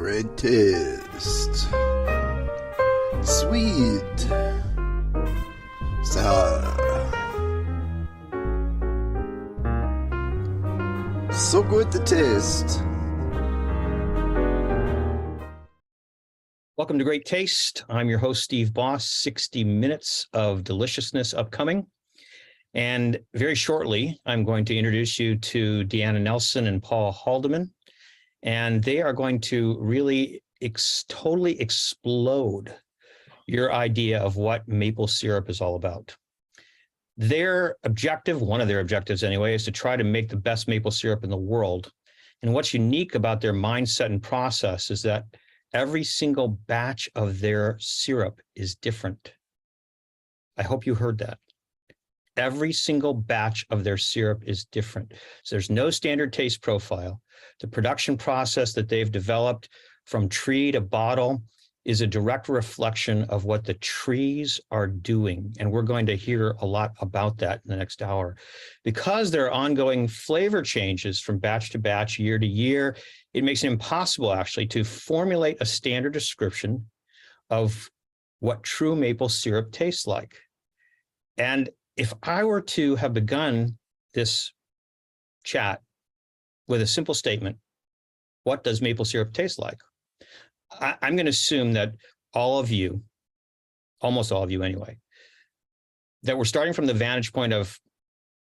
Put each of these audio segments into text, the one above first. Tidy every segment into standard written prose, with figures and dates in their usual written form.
Great taste. Sweet. Sour. So good to taste. Welcome to Great Taste. I'm your host, Steve Boss. 60 minutes of deliciousness upcoming. And very shortly, I'm going to introduce you to Deanna Nelson and Paul Haldeman. And they are going to really totally explode your idea of what maple syrup is all about. Their objective, one of their objectives anyway, is to try to make the best maple syrup in the world. And what's unique about their mindset and process is that every single batch of their syrup is different. I hope you heard that. Every single batch of their syrup is different. So there's no standard taste profile. The production process that they've developed from tree to bottle is a direct reflection of what the trees are doing. And we're going to hear a lot about that in the next hour. Because there are ongoing flavor changes from batch to batch, year to year, it makes it impossible actually to formulate a standard description of what true maple syrup tastes like. And if I were to have begun this chat with a simple statement, what does maple syrup taste like? I'm going to assume that all of you, almost all of you anyway, that we're starting from the vantage point of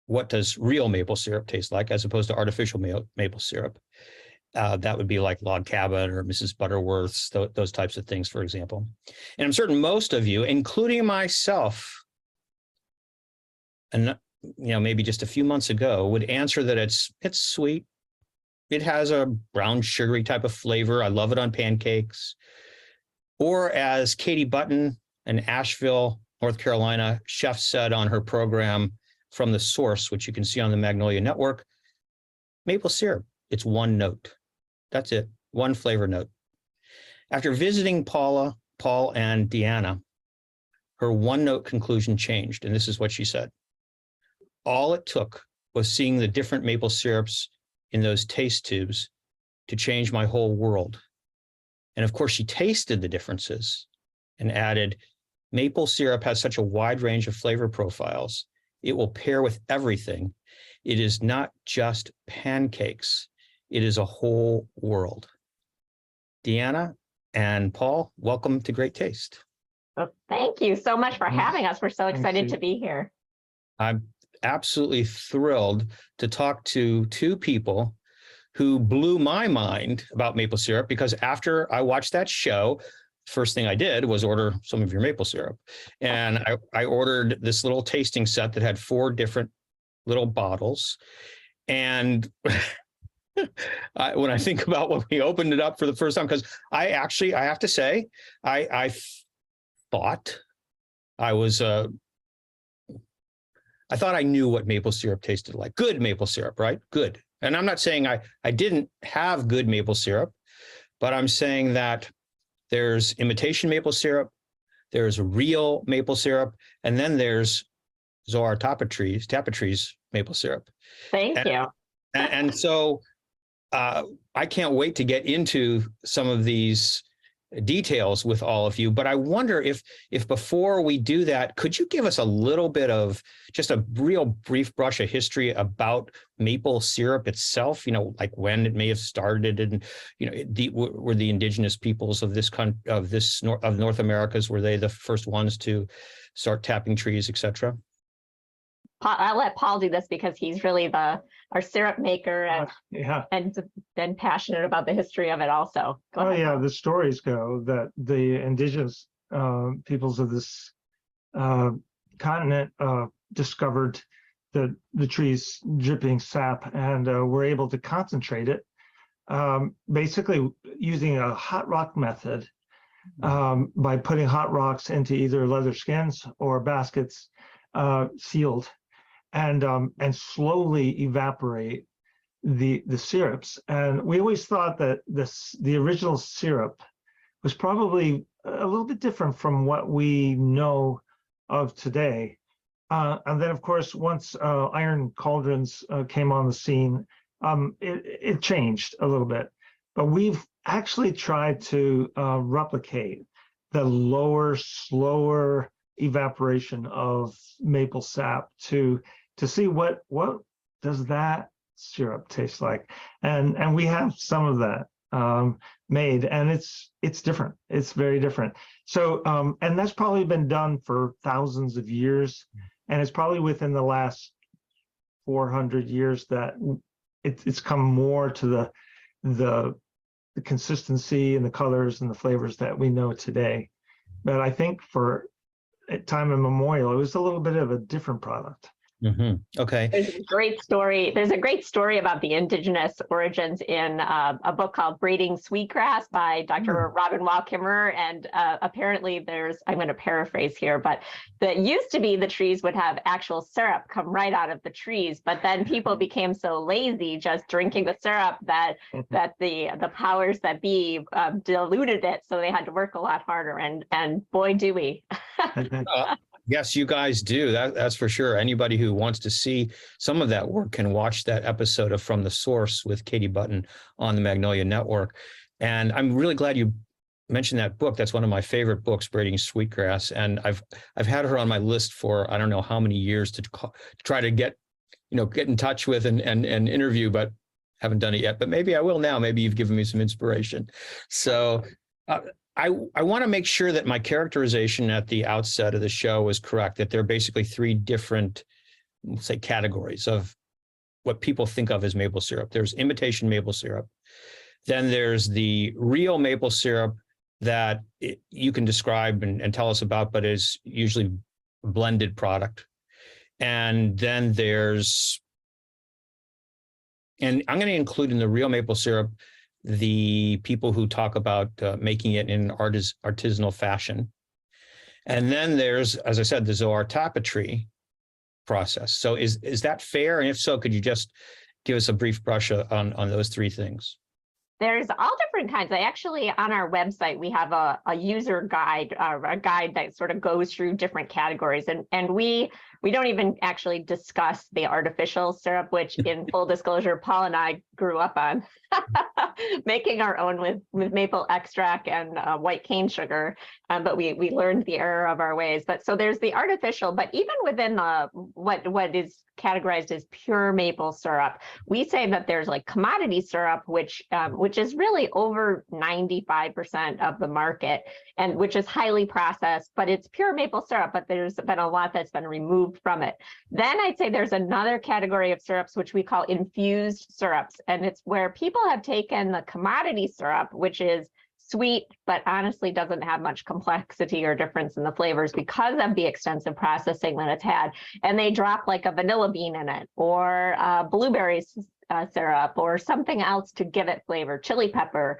what does real maple syrup taste like as opposed to artificial maple syrup. That would be like Log Cabin or Mrs. Butterworth's, those types of things, for example. And I'm certain most of you, including myself, and maybe just a few months ago, would answer that it's sweet. It has a brown sugary type of flavor. I love it on pancakes. Or as Katie Button, an Asheville, North Carolina chef, said on her program From the Source, which you can see on the Magnolia Network, maple syrup, it's one note. That's it, one flavor note. After visiting Paul, and Deanna, her one note conclusion changed, and this is what she said. All it took was seeing the different maple syrups in those taste tubes to change my whole world. And of course, she tasted the differences and added, maple syrup has such a wide range of flavor profiles. It will pair with everything. It is not just pancakes. It is a whole world. Deanna and Paul, welcome to Great Taste. Well, thank you so much for having us. We're so excited to be here. I'm absolutely thrilled to talk to two people who blew my mind about maple syrup, because after I watched that show, first thing I did was order some of your maple syrup. And I ordered this little tasting set that had 4 different little bottles. And when I think about when we opened it up for the first time, because I have to say, I thought I thought I knew what maple syrup tasted like. Good maple syrup, right? Good. And I'm not saying I didn't have good maple syrup, but I'm saying that there's imitation maple syrup, there's real maple syrup, and then there's Zoar Tapatree's maple syrup. Thank you. And so I can't wait to get into some of these details with all of you, but I wonder if before we do that, could you give us a little bit of just a real brief brush of history about maple syrup itself, like when it may have started, and were the indigenous peoples of North Americas, were they the first ones to start tapping trees, etc.? I'll let Paul do this because he's really our syrup maker and been passionate about the history of it also. Go ahead, yeah, Paul. the stories go that the indigenous peoples of this continent discovered the tree's dripping sap and were able to concentrate it, basically using a hot rock method by putting hot rocks into either leather skins or baskets sealed, and slowly evaporate the syrups. And we always thought that the original syrup was probably a little bit different from what we know of today. And then, of course, once iron cauldrons came on the scene, it changed a little bit. but we've actually tried to replicate the lower, slower evaporation of maple sap to see what does that syrup taste like, and we have some of that made, and it's different. It's very different. So and that's probably been done for thousands of years, and it's probably within the last 400 years that it's come more to the consistency and the colors and the flavors that we know today. But I think for time immemorial, it was a little bit of a different product. Okay. There's a great story. There's a great story about the indigenous origins in a book called Braiding Sweetgrass by Dr. Robin Wall-Kimmerer. And apparently I'm going to paraphrase here, but that used to be the trees would have actual syrup come right out of the trees. But then people became so lazy just drinking the syrup that the powers that be diluted it. So they had to work a lot harder. And boy, do we. Yes, you guys do. That's for sure. Anybody who wants to see some of that work can watch that episode of From the Source with Katie Button on the Magnolia Network. And I'm really glad you mentioned that book. That's one of my favorite books, Braiding Sweetgrass. And I've had her on my list for I don't know how many years to try to get in touch with and interview, but haven't done it yet. But maybe I will now. Maybe you've given me some inspiration. So I want to make sure that my characterization at the outset of the show was correct, that there are basically three different, let's say, categories of what people think of as maple syrup. There's imitation maple syrup. Then there's the real maple syrup that you can describe and tell us about, but is usually a blended product. And then and I'm going to include in the real maple syrup the people who talk about making it in artisanal fashion. And then there's, as I said, the Zoar Tapatree process. So is that fair? And if so, could you just give us a brief brush on those three things? There's all different kinds. On our website, we have a user guide, a guide that sort of goes through different categories. And we don't even actually discuss the artificial syrup, which in full disclosure, Paul and I grew up on making our own with maple extract and white cane sugar. But we learned the error of our ways. But so there's the artificial, but even within what is categorized as pure maple syrup, we say that there's like commodity syrup, which is really over 95% of the market, and which is highly processed, but it's pure maple syrup, but there's been a lot that's been removed from it. Then I'd say there's another category of syrups, which we call infused syrups. And it's where people have taken the commodity syrup, which is sweet, but honestly doesn't have much complexity or difference in the flavors because of the extensive processing that it's had. And they drop like a vanilla bean in it, or blueberry syrup, or something else to give it flavor, chili pepper.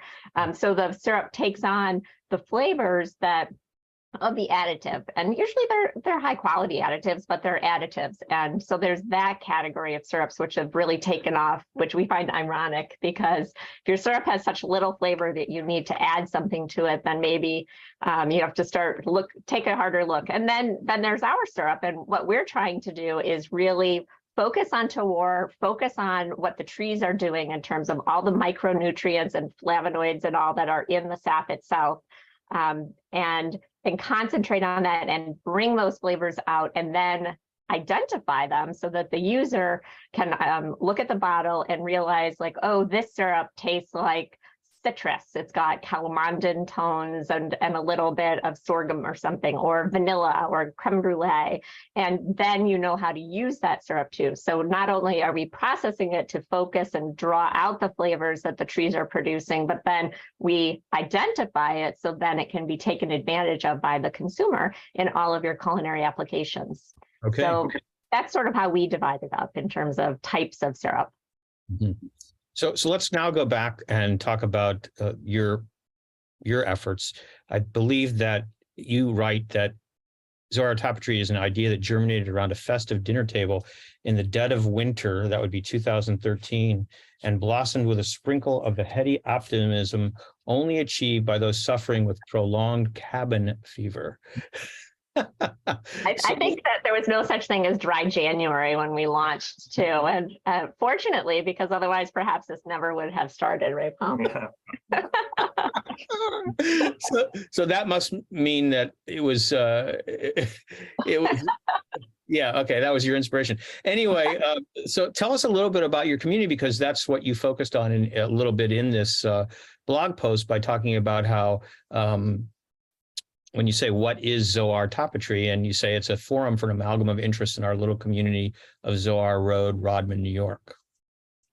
So the syrup takes on the flavors of the additive, and usually they're high quality additives, but they're additives. And so there's that category of syrups which have really taken off, which we find ironic, because if your syrup has such little flavor that you need to add something to it, then maybe you have to take a harder look. And then there's our syrup, and what we're trying to do is really focus on terroir, focus on what the trees are doing in terms of all the micronutrients and flavonoids and all that are in the sap itself, and concentrate on that and bring those flavors out, and then identify them so that the user can look at the bottle and realize, like, oh, this syrup tastes like citrus. It's got calamondin tones and a little bit of sorghum or something, or vanilla or creme brulee. And then you know how to use that syrup too. So not only are we processing it to focus and draw out the flavors that the trees are producing, but then we identify it so then it can be taken advantage of by the consumer in all of your culinary applications. Okay. So that's sort of how we divide it up in terms of types of syrup. Mm-hmm. So let's now go back and talk about your efforts. I believe that you write that Zoar Tapatree is an idea that germinated around a festive dinner table in the dead of winter, that would be 2013, and blossomed with a sprinkle of the heady optimism only achieved by those suffering with prolonged cabin fever. I think that there was no such thing as dry January when we launched too. And fortunately, because otherwise perhaps this never would have started, right, Paul? Yeah. So that must mean that it was yeah, okay, that was your inspiration. Anyway, so tell us a little bit about your community, because that's what you focused on a little bit in this blog post by talking about how when you say, what is Zoar Tapatree? And you say it's a forum for an amalgam of interest in our little community of Zoar Road, Rodman, New York.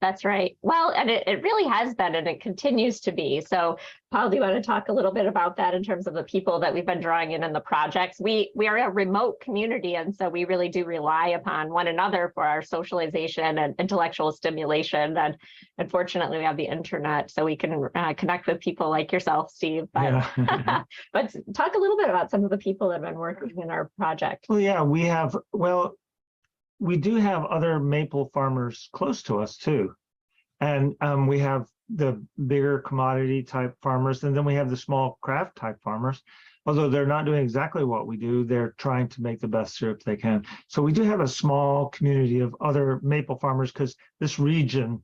That's right. Well, and it really has been, and it continues to be. So, Paul, do you want to talk a little bit about that in terms of the people that we've been drawing in the projects? We are a remote community, and so we really do rely upon one another for our socialization and intellectual stimulation. And unfortunately, we have the internet, so we can connect with people like yourself, Steve. But, Yeah. but talk a little bit about some of the people that have been working in our project. Well, yeah, we do have other maple farmers close to us too. And we have the bigger commodity type farmers, and then we have the small craft type farmers. Although they're not doing exactly what we do, they're trying to make the best syrup they can. So we do have a small community of other maple farmers, because this region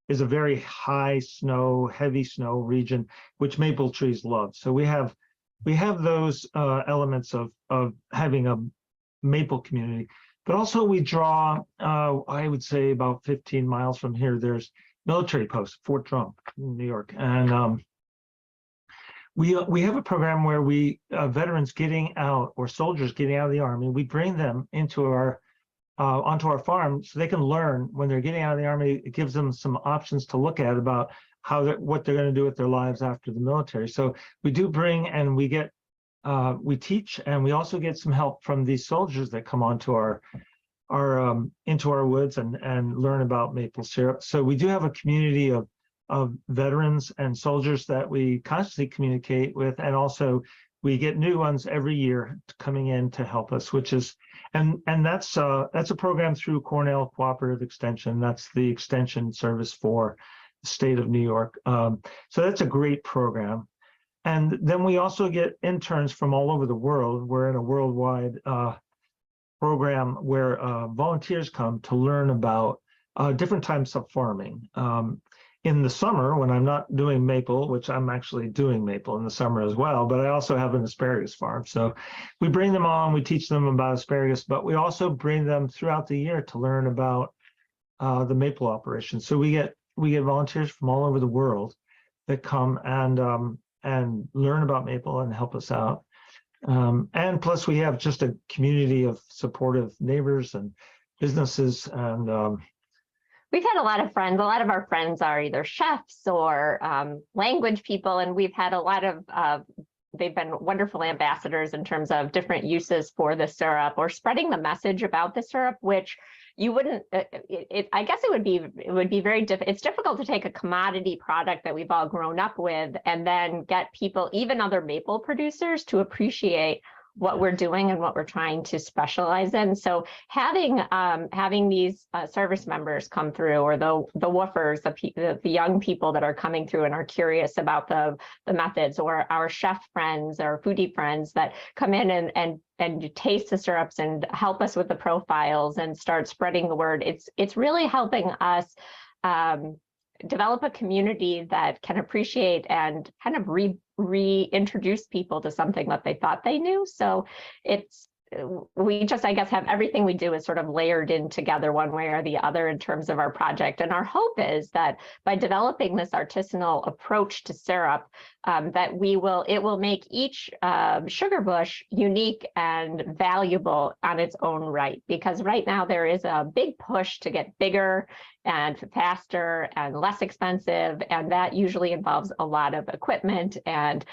is a very high snow, heavy snow region, which maple trees love. So we have those elements of having a maple community. But also we draw, I would say about 15 miles from here, there's military post, Fort Drum in New York. And we have a program where we, veterans getting out, or soldiers getting out of the Army, we bring them into onto our farm so they can learn when they're getting out of the Army. It gives them some options to look at about what they're going to do with their lives after the military. So we do bring, and we teach, and we also get some help from these soldiers that come onto into our woods and learn about maple syrup. So we do have a community of veterans and soldiers that we constantly communicate with, and also we get new ones every year coming in to help us, which is, and that's a program through Cornell Cooperative Extension. That's the extension service for the state of New York. So that's a great program. And then we also get interns from all over the world. We're in a worldwide program where volunteers come to learn about different types of farming. In the summer, when I'm not doing maple, which I'm actually doing maple in the summer as well, but I also have an asparagus farm. So we bring them on, we teach them about asparagus, but we also bring them throughout the year to learn about the maple operation. So we get volunteers from all over the world that come and learn about maple and help us out. And plus we have just a community of supportive neighbors and businesses. And we've had a lot of friends. A lot of our friends are either chefs or language people, and we've had a lot of they've been wonderful ambassadors in terms of different uses for the syrup, or spreading the message about the syrup, which you wouldn't, I guess it would be very difficult. It's difficult to take a commodity product that we've all grown up with and then get people, even other maple producers, to appreciate what we're doing and what we're trying to specialize in. So having these service members come through, or the woofers, the young people that are coming through and are curious about the methods, or our chef friends or foodie friends that come in and taste the syrups and help us with the profiles and start spreading the word. It's really helping us develop a community that can appreciate and kind of reintroduce people to something that they thought they knew. So we just, I guess, have everything we do is sort of layered in together one way or the other in terms of our project. And our hope is that by developing this artisanal approach to syrup, that it will make each sugar bush unique and valuable on its own right. Because right now there is a big push to get bigger and faster and less expensive, and that usually involves a lot of equipment and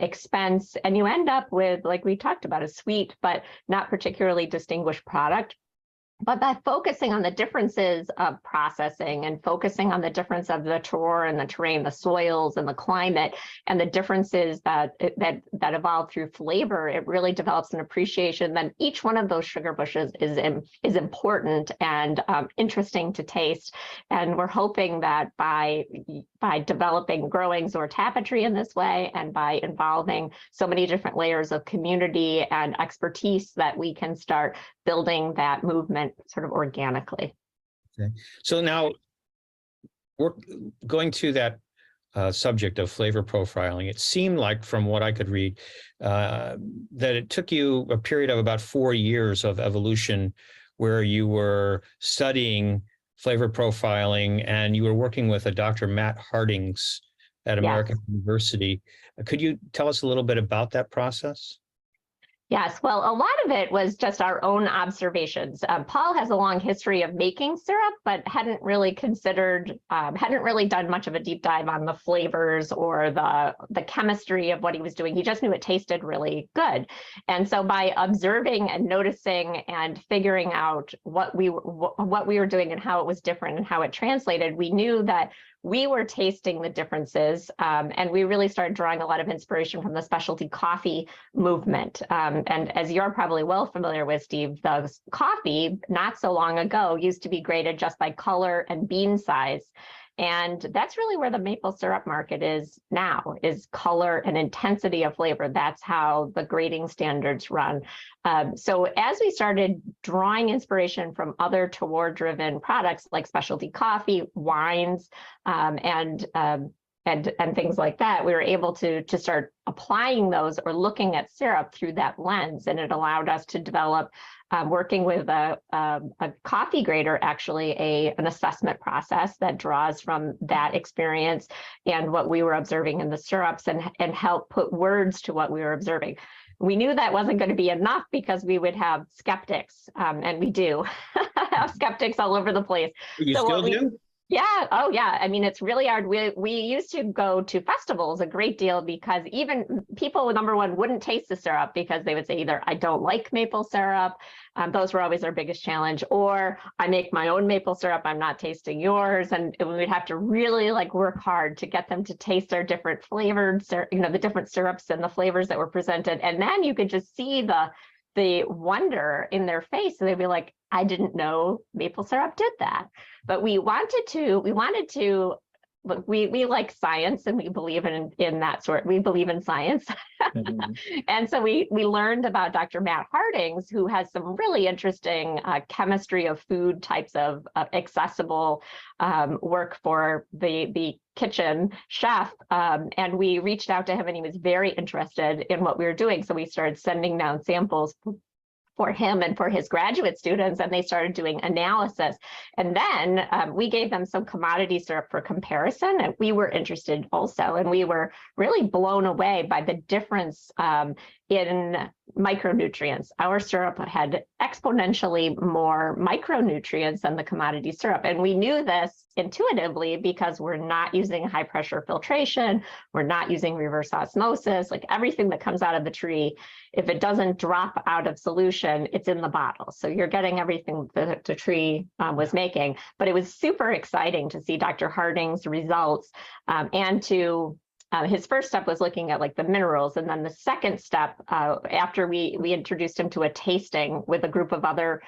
expense, and you end up with, like we talked about, a sweet but not particularly distinguished product. But by focusing on the differences of processing and focusing on the difference of the terroir and the terrain, the soils and the climate, and the differences that evolve through flavor, it really develops an appreciation that each one of those sugar bushes is important and interesting to taste. And we're hoping that by by developing, growing Zoar Tapatree in this way, and by involving so many different layers of community and expertise that we can start building that movement sort of organically. Okay. So now we're going to that subject of flavor profiling. It seemed like, from what I could read, that it took you a period of about 4 years of evolution where you were studying flavor profiling and you were working with a Dr. Matt Hardings at American University. Could you tell us a little bit about that process? Yes, well, a lot of it was just our own observations. Paul has a long history of making syrup, but hadn't really considered, hadn't really done much of a deep dive on the flavors or the chemistry of what he was doing. He just knew it tasted really good. And so by observing and noticing and figuring out what we were doing and how it was different and how it translated, we knew that we were tasting the differences, and we really started drawing a lot of inspiration from the specialty coffee movement. And as you're probably well familiar with, Steve, the coffee not so long ago used to be graded just by color and bean size. And that's really where the maple syrup market is now, is color and intensity of flavor. That's how the grading standards run. So as we started drawing inspiration from other terroir-driven products like specialty coffee, wines, and things like that, we were able to start applying those or looking at syrup through that lens. And it allowed us to develop, working with a coffee grader, actually an assessment process that draws from that experience and what we were observing in the syrups, and help put words to what we were observing. We knew that wasn't going to be enough because we would have skeptics, and we do have skeptics all over the place. You still do? Yeah. Oh, yeah. I mean, it's really hard. We used to go to festivals a great deal because even people, number one, wouldn't taste the syrup because they would say either I don't like maple syrup. Those were always our biggest challenge. Or I make my own maple syrup. I'm not tasting yours. And we'd have to really work hard to get them to taste our different flavored, the different syrups and the flavors that were presented. And then you could just see the wonder in their face. And they'd be like, I didn't know maple syrup did that. But we wanted to, look, we like science, and we believe in that sort. We believe in science. And so we learned about Dr. Matt Hardings, who has some really interesting chemistry of food types of accessible work for the kitchen chef. And we reached out to him, and he was very interested in what we were doing. So we started sending down samples for him and for his graduate students, and they started doing analysis. And then we gave them some commodity syrup for comparison, and we were interested also. And we were really blown away by the difference in micronutrients. Our syrup had exponentially more micronutrients than the commodity syrup. And we knew this intuitively because we're not using high pressure filtration, we're not using reverse osmosis, like everything that comes out of the tree, if it doesn't drop out of solution, it's in the bottle. So you're getting everything that the tree was making. But it was super exciting to see Dr. Harding's results, and to his first step was looking at the minerals. And then the second step, after we introduced him to a tasting with a group of other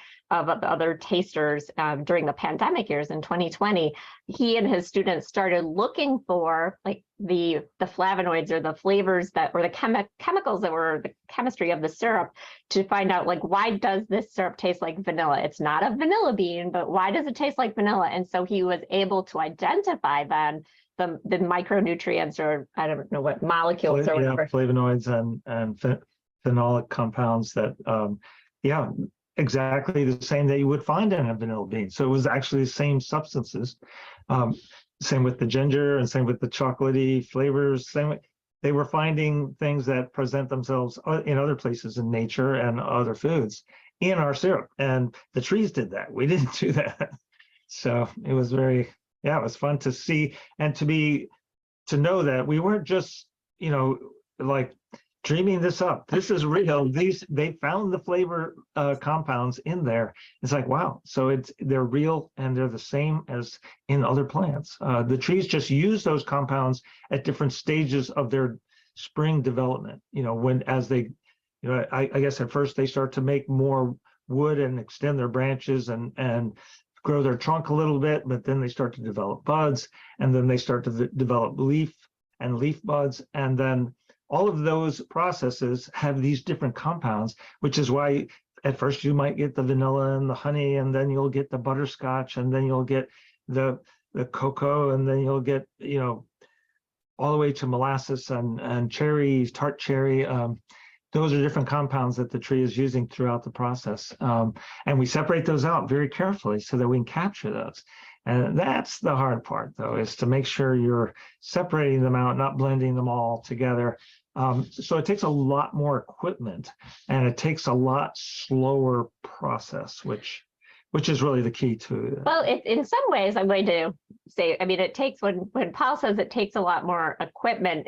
tasters during the pandemic years in 2020, he and his students started looking for the flavonoids or the flavors or the chemicals that were the chemistry of the syrup, to find out why does this syrup taste like vanilla? It's not a vanilla bean, but why does it taste like vanilla? And so he was able to identify then the micronutrients, or I don't know what molecules or whatever. Flavonoids and phenolic compounds that, exactly the same that you would find in a vanilla bean. So it was actually the same substances. Same with the ginger, and same with the chocolatey flavors. They were finding things that present themselves in other places in nature and other foods in our syrup. And the trees did that. We didn't do that. So it was it was fun to see, and to know that we weren't just, dreaming this up. This is real. They found the flavor compounds in there. It's wow. So they're real, and they're the same as in other plants. The trees just use those compounds at different stages of their spring development. I guess at first they start to make more wood and extend their branches and grow their trunk a little bit, but then they start to develop buds, and then they start to develop leaf and leaf buds. And then all of those processes have these different compounds, which is why at first you might get the vanilla and the honey, and then you'll get the butterscotch, and then you'll get the cocoa, and then you'll get, all the way to molasses and cherries, tart cherry. Those are different compounds that the tree is using throughout the process. And we separate those out very carefully so that we can capture those. And that's the hard part, though, is to make sure you're separating them out, not blending them all together. So it takes a lot more equipment, and it takes a lot slower process, which is really the key to it. Well, in some ways, I'm going to say, I mean, it takes, when Paul says it takes a lot more equipment,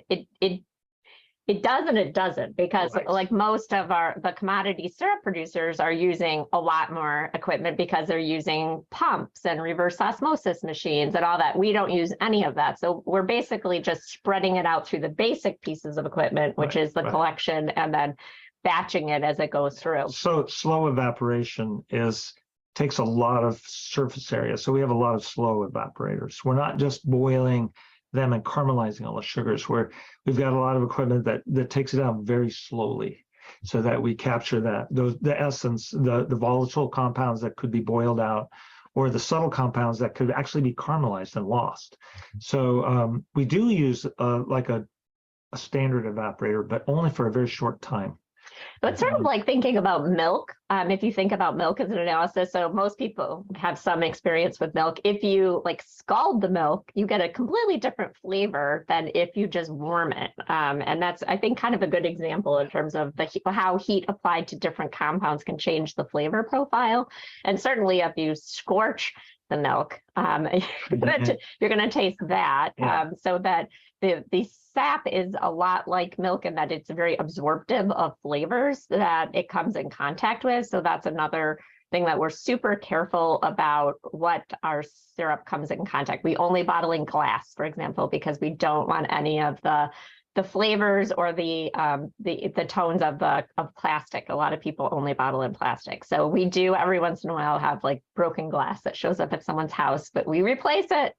it does and it doesn't, because Right. like most of the commodity syrup producers are using a lot more equipment because they're using pumps and reverse osmosis machines and all that. We don't use any of that. So we're basically just spreading it out through the basic pieces of equipment, which is the collection and then batching it as it goes through. So slow evaporation takes a lot of surface area. So we have a lot of slow evaporators. We're not just boiling them and caramelizing all the sugars, where we've got a lot of equipment that takes it out very slowly, so that we capture the essence, the volatile compounds that could be boiled out, or the subtle compounds that could actually be caramelized and lost. So we do use like a standard evaporator, but only for a very short time. So it's sort of like thinking about milk. If you think about milk as an analysis, so most people have some experience with milk. If you like scald the milk, you get a completely different flavor than if you just warm it. And that's, I think, kind of a good example in terms of how heat applied to different compounds can change the flavor profile. And certainly if you scorch the milk, you're gonna taste that. Yeah. So that the sap is a lot like milk in that it's very absorptive of flavors that it comes in contact with. So that's another thing that we're super careful about, what our syrup comes in contact. We only bottle in glass, for example, because we don't want any of the flavors or the tones of plastic. A lot of people only bottle in plastic. So we do every once in a while have like broken glass that shows up at someone's house, but we replace it.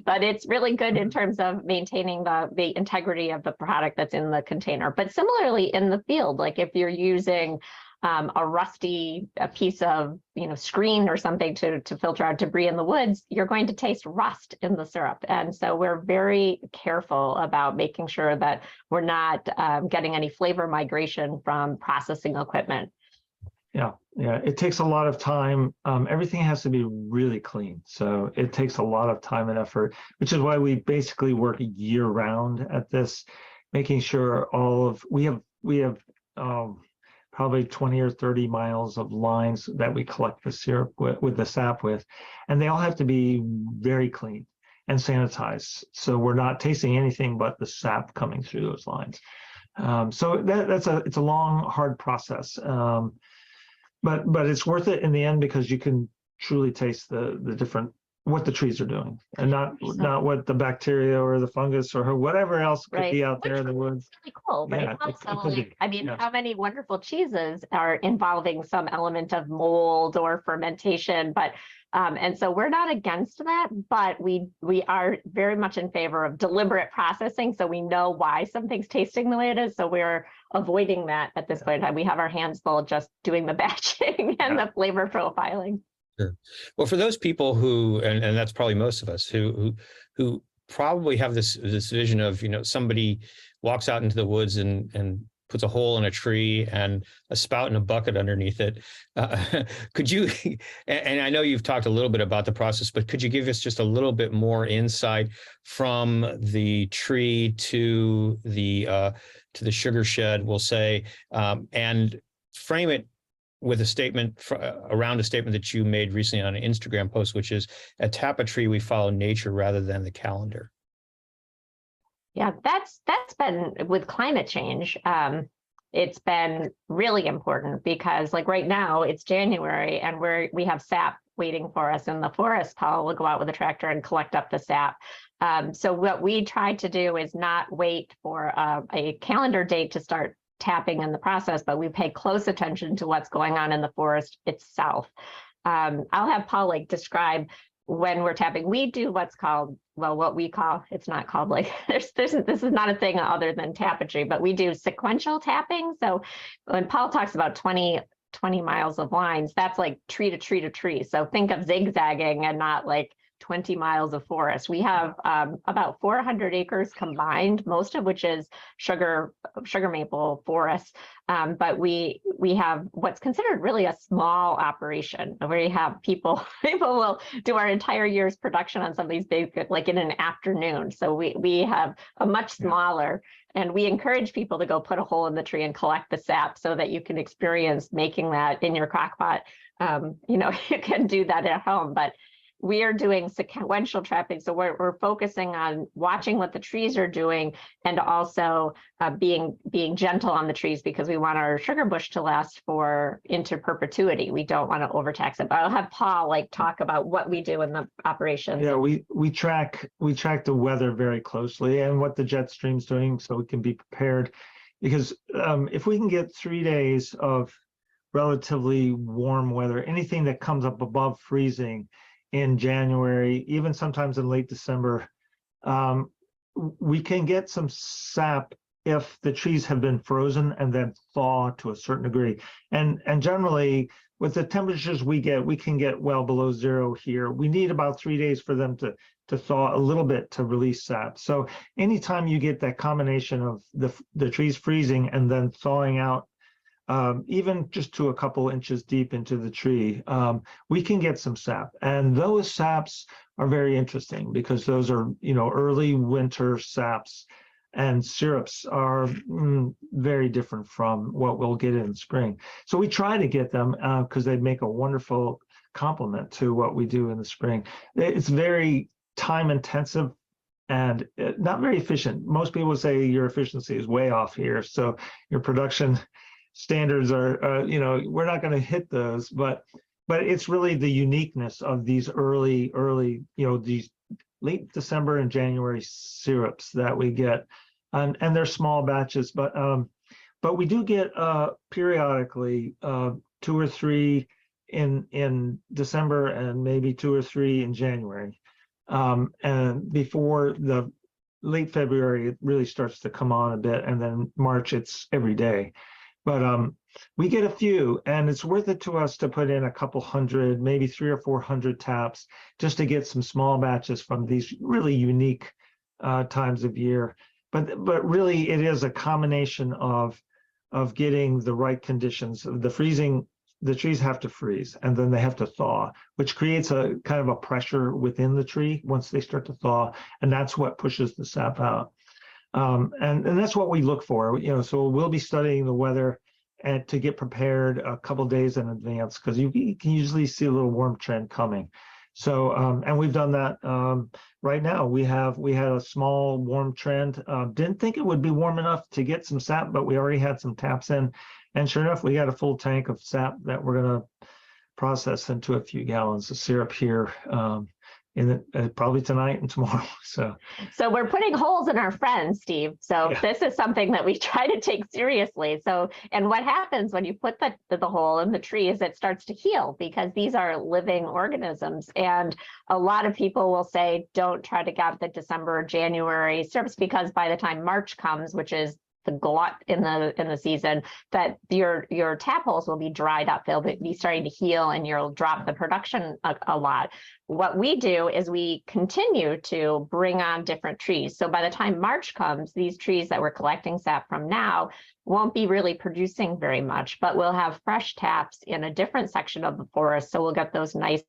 But it's really good in terms of maintaining the integrity of the product that's in the container. But similarly in the field, like if you're using a rusty piece of screen or something to filter out debris in the woods, you're going to taste rust in the syrup. And so we're very careful about making sure that we're not getting any flavor migration from processing equipment. Yeah, it takes a lot of time. Everything has to be really clean. So it takes a lot of time and effort, which is why we basically work year round at this, making sure we have probably 20 or 30 miles of lines that we collect the syrup with the sap with, and they all have to be very clean and sanitized. So we're not tasting anything but the sap coming through those lines. So it's a long, hard process. But it's worth it in the end, because you can truly taste the different, what the trees are doing, and not what the bacteria or the fungus or whatever else could be out there in the woods. Really cool, but Yeah, it's it also could be. I mean, Yeah. how many wonderful cheeses are involving some element of mold or fermentation, but and so we're not against that, but we are very much in favor of deliberate processing, so we know why something's tasting the way it is. So we're avoiding that at this point in time. We have our hands full just doing the batching and the flavor profiling. Sure. Well, for those people who, and that's probably most of us, who probably have this vision of, somebody walks out into the woods and puts a hole in a tree and a spout and a bucket underneath it. Could you, and I know you've talked a little bit about the process, but could you give us just a little bit more insight from the tree to the sugar shed, we'll say, and frame it with a statement around a statement that you made recently on an Instagram post, which is, at Tapatree, we follow nature rather than the calendar. Yeah, that's been with climate change. It's been really important because, like, right now it's January and we have sap waiting for us in the forest. Paul will go out with a tractor and collect up the sap. So what we try to do is not wait for a calendar date to start tapping in the process, but we pay close attention to what's going on in the forest itself. I'll have Paul like describe when we're tapping. We do what's called, well, what we call, it's not called like, this is not a thing other than tapestry, but we do sequential tapping. So when Paul talks about 20 miles of lines, that's like tree to tree to tree. So think of zigzagging and not like 20 miles of forest. We have about 400 acres combined, most of which is sugar maple forest. But we have what's considered really a small operation where you have people will do our entire year's production on some of these big, like in an afternoon. So we have a much smaller, and we encourage people to go put a hole in the tree and collect the sap so that you can experience making that in your crock pot. You can do that at home, but we are doing sequential trapping. So we're focusing on watching what the trees are doing, and also being gentle on the trees, because we want our sugar bush to last into perpetuity. We don't want to overtax it. But I'll have Paul like talk about what we do in the operations. Yeah, we track the weather very closely and what the jet stream's doing, so we can be prepared. Because if we can get 3 days of relatively warm weather, anything that comes up above freezing in January, even sometimes in late December, we can get some sap if the trees have been frozen and then thaw to a certain degree. And generally, with the temperatures we can get well below zero here. We need about 3 days for them to thaw a little bit to release sap. So anytime you get that combination of the trees freezing and then thawing out, even just to a couple inches deep into the tree, we can get some sap. And those saps are very interesting because those are, early winter saps, and syrups are very different from what we'll get in spring. So we try to get them because they make a wonderful complement to what we do in the spring. It's very time intensive and not very efficient. Most people say your efficiency is way off here. So your production standards are, we're not going to hit those, but it's really the uniqueness of these early, these late December and January syrups that we get, and they're small batches, but we do get periodically 2 or 3 in December and maybe 2 or 3 in January, and before the late February it really starts to come on a bit, and then March it's every day. But we get a few, and it's worth it to us to put in a couple hundred, maybe 300 or 400 taps, just to get some small batches from these really unique times of year. But really, it is a combination of getting the right conditions. The freezing, the trees have to freeze, and then they have to thaw, which creates a kind of a pressure within the tree once they start to thaw, and that's what pushes the sap out. And that's what we look for, so we'll be studying the weather and to get prepared a couple days in advance, because you can usually see a little warm trend coming. So, and we've done that right now. We had a small warm trend. Didn't think it would be warm enough to get some sap, but we already had some taps in. And sure enough, we got a full tank of sap that we're going to process into a few gallons of syrup here probably tonight and tomorrow. So we're putting holes in our friends, Steve. So yeah. This is something that we try to take seriously. So, and what happens when you put the hole in the tree is it starts to heal, because these are living organisms. And a lot of people will say, don't try to get the December or January syrups, because by the time March comes, which is the glut in the season, that your tap holes will be dried up. They'll be starting to heal, and you'll drop the production a lot. What we do is we continue to bring on different trees. So by the time March comes, these trees that we're collecting sap from now won't be really producing very much, but we'll have fresh taps in a different section of the forest. So we'll get those nice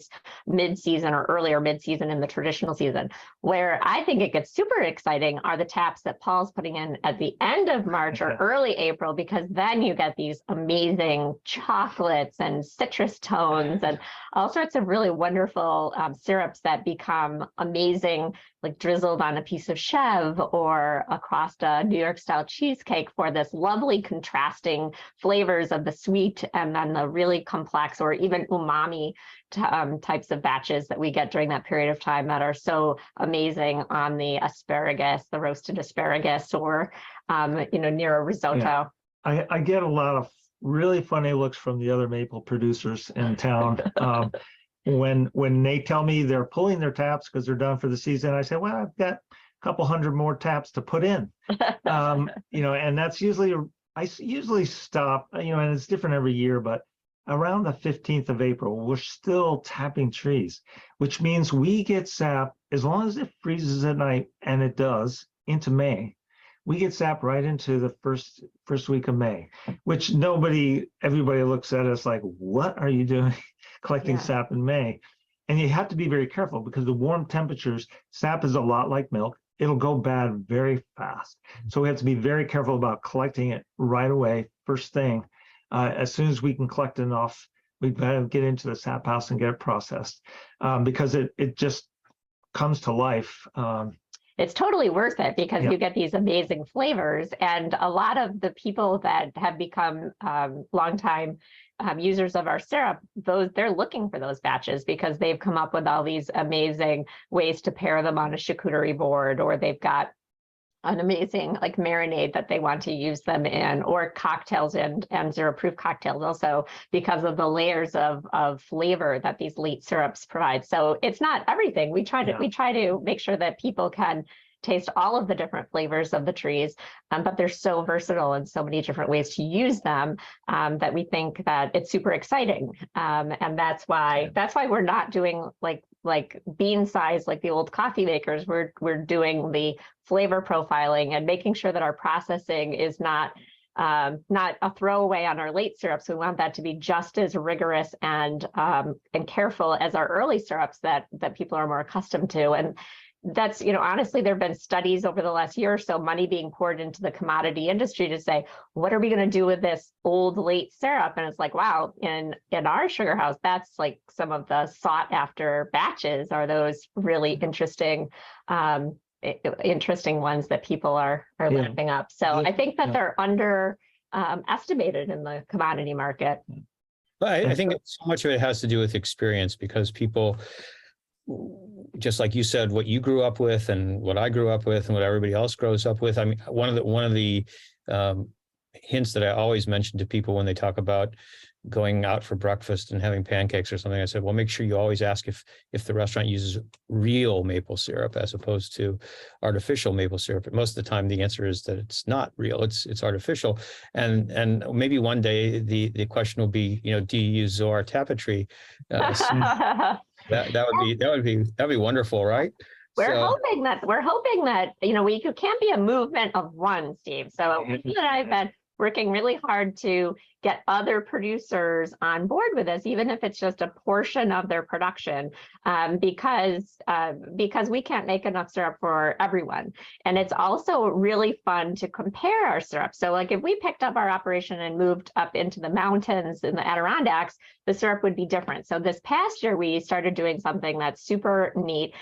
mid-season or earlier mid-season in the traditional season. Where I think it gets super exciting are the taps that Paul's putting in at the end of March or early April, because then you get these amazing chocolates and citrus tones and all sorts of really wonderful syrups that become amazing, like drizzled on a piece of chev or across a New York style cheesecake, for this lovely contrasting flavors of the sweet and then the really complex or even umami types of batches that we get during that period of time that are so amazing on the asparagus, the roasted asparagus, or near a risotto. Yeah. I get a lot of really funny looks from the other maple producers in town. When they tell me they're pulling their taps because they're done for the season, I say, well, I've got a couple hundred more taps to put in. And that's usually, I usually stop, and it's different every year, but around the 15th of April, we're still tapping trees, which means we get sap as long as it freezes at night, and it does, into May. We get sap right into the first week of May, which everybody looks at us like, what are you doing collecting sap in May? And you have to be very careful because the warm temperatures, sap is a lot like milk. It'll go bad very fast. So we have to be very careful about collecting it right away, first thing. As soon as we can collect enough, we've got to get into the sap house and get it processed because it just comes to life. It's totally worth it because you get these amazing flavors. And a lot of the people that have become longtime users of our syrup, they're looking for those batches because they've come up with all these amazing ways to pair them on a charcuterie board, or they've got an amazing like marinade that they want to use them in, or cocktails and zero proof cocktails also because of the layers of flavor that these late syrups provide. So it's not everything. We try to make sure that people can taste all of the different flavors of the trees, but they're so versatile and so many different ways to use them that we think that it's super exciting. And that's why we're not doing like bean size like the old coffee makers. We're doing the flavor profiling and making sure that our processing is not a throwaway on our late syrups. We want that to be just as rigorous and careful as our early syrups that people are more accustomed to. And that's, honestly, there have been studies over the last year or so, money being poured into the commodity industry to say, what are we going to do with this old late syrup? And it's like, wow, in our sugar house, that's like some of the sought after batches are those really interesting ones that people are lapping up. So I think that they're estimated in the commodity market. But I think so much of it has to do with experience because people, just like you said, what you grew up with and what I grew up with and what everybody else grows up with. I mean, one of the hints that I always mention to people when they talk about going out for breakfast and having pancakes or something, I said, well, make sure you always ask if the restaurant uses real maple syrup as opposed to artificial maple syrup. But most of the time, the answer is that it's not real; it's artificial. And maybe one day the question will be, do you use Zoar Tapatree? That'd be wonderful, right? We're hoping that we can't be a movement of one, Steve. So you and I have been working really hard to get other producers on board with this, even if it's just a portion of their production, because we can't make enough syrup for everyone. And it's also really fun to compare our syrup. So like if we picked up our operation and moved up into the mountains in the Adirondacks, the syrup would be different. So this past year, we started doing something that's super neat.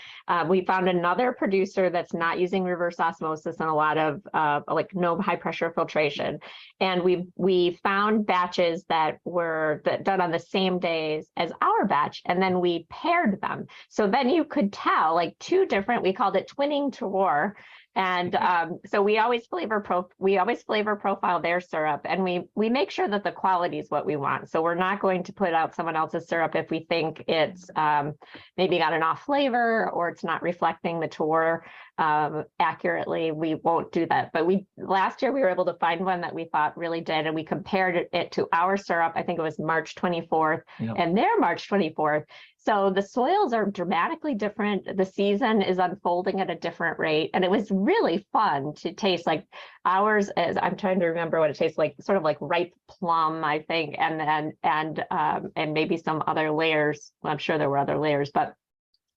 We found another producer that's not using reverse osmosis and a lot of like no high pressure filtration. And we found batches that were done on the same days as our batch, and then we paired them. So then you could tell like two different, we called it twinning to war. And so we always flavor profile their syrup, and we make sure that the quality is what we want. So we're not going to put out someone else's syrup if we think it's maybe got an off flavor or it's not reflecting the tour accurately. We won't do that. But last year we were able to find one that we thought really did, and we compared it to our syrup. I think it was March 24th and their March 24th. So the soils are dramatically different. The season is unfolding at a different rate. And it was really fun to taste. Like ours is, I'm trying to remember what it tastes like, sort of like ripe plum, I think, and maybe some other layers. Well, I'm sure there were other layers, but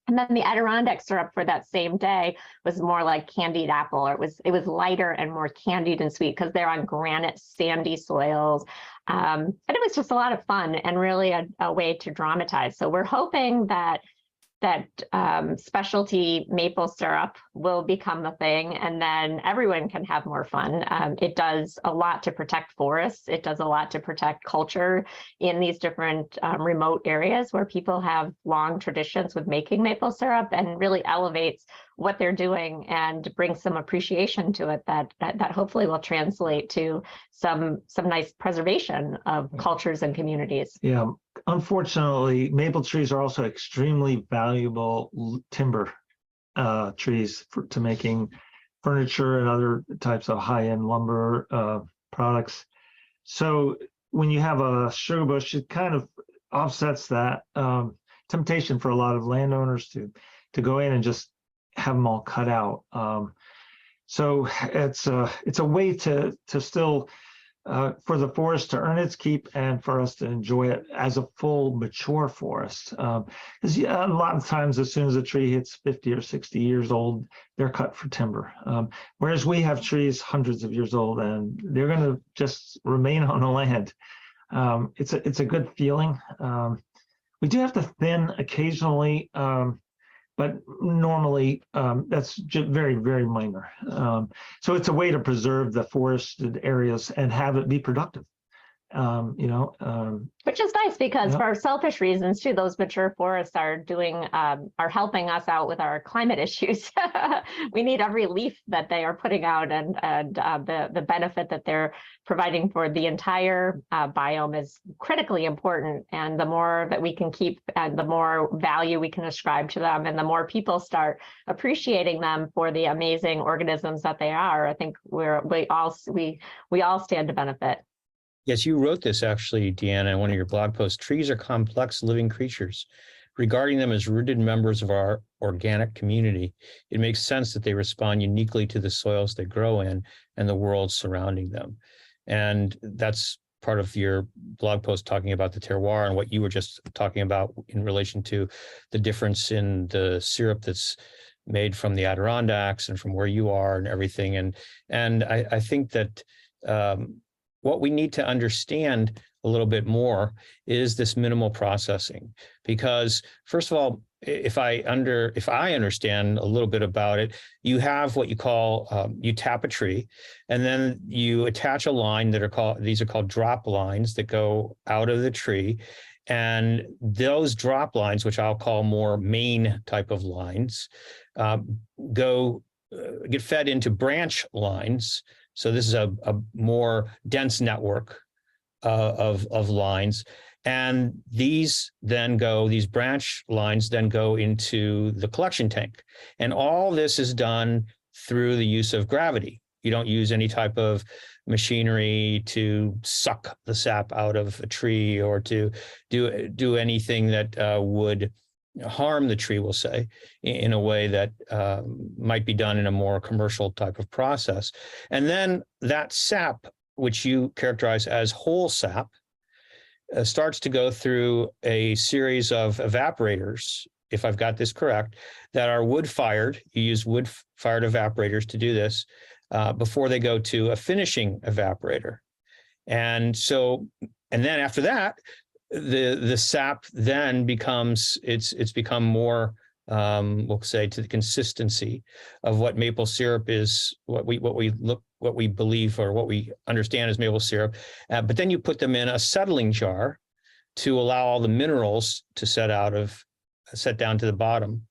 and then the Adirondack syrup for that same day was more like candied apple, or it was lighter and more candied and sweet because they're on granite, sandy soils. And it was just a lot of fun and really a way to dramatize. So we're hoping that specialty maple syrup will become the thing, and then everyone can have more fun. It does a lot to protect forests. It does a lot to protect culture in these different remote areas where people have long traditions with making maple syrup, and really elevates what they're doing and bring some appreciation to it that hopefully will translate to some nice preservation of cultures and communities. Yeah, unfortunately, maple trees are also extremely valuable timber trees to making furniture and other types of high-end lumber products. So when you have a sugar bush, it kind of offsets that temptation for a lot of landowners to go in and just have them all cut out. So it's a way to still for the forest to earn its keep and for us to enjoy it as a full mature forest. Because a lot of times, as soon as a tree hits 50 or 60 years old, they're cut for timber. Whereas we have trees hundreds of years old, and they're going to just remain on the land. It's a good feeling. We do have to thin occasionally, but normally that's just very, very minor. So it's a way to preserve the forested areas and have it be productive. Which is nice because for selfish reasons too, those mature forests are helping us out with our climate issues. We need every leaf that they are putting out, and the benefit that they're providing for the entire biome is critically important. And the more that we can keep, and the more value we can ascribe to them, and the more people start appreciating them for the amazing organisms that they are, I think we all stand to benefit. Yes, you wrote this actually, Deanna, in one of your blog posts. Trees are complex living creatures. Regarding them as rooted members of our organic community, it makes sense that they respond uniquely to the soils they grow in and the world surrounding them. And that's part of your blog post talking about the terroir and what you were just talking about in relation to the difference in the syrup that's made from the Adirondacks and from where you are and everything. And I think that what we need to understand a little bit more is this minimal processing, because first of all, if I understand a little bit about it, you have what you call, you tap a tree, and then you attach a line these are called drop lines that go out of the tree. And those drop lines, which I'll call more main type of lines, get fed into branch lines. So this is a more dense network of lines. And these branch lines then go into the collection tank. And all this is done through the use of gravity. You don't use any type of machinery to suck the sap out of a tree or to do anything that would harm the tree, we'll say, in a way that might be done in a more commercial type of process. And then that sap, which you characterize as whole sap, starts to go through a series of evaporators, if I've got this correct, that are wood-fired. You use wood-fired evaporators to do this before they go to a finishing evaporator. And then after that, the sap then becomes it's become more we'll say to the consistency of what maple syrup is, what we believe or what we understand as maple syrup. But then you put them in a settling jar to allow all the minerals to set down to the bottom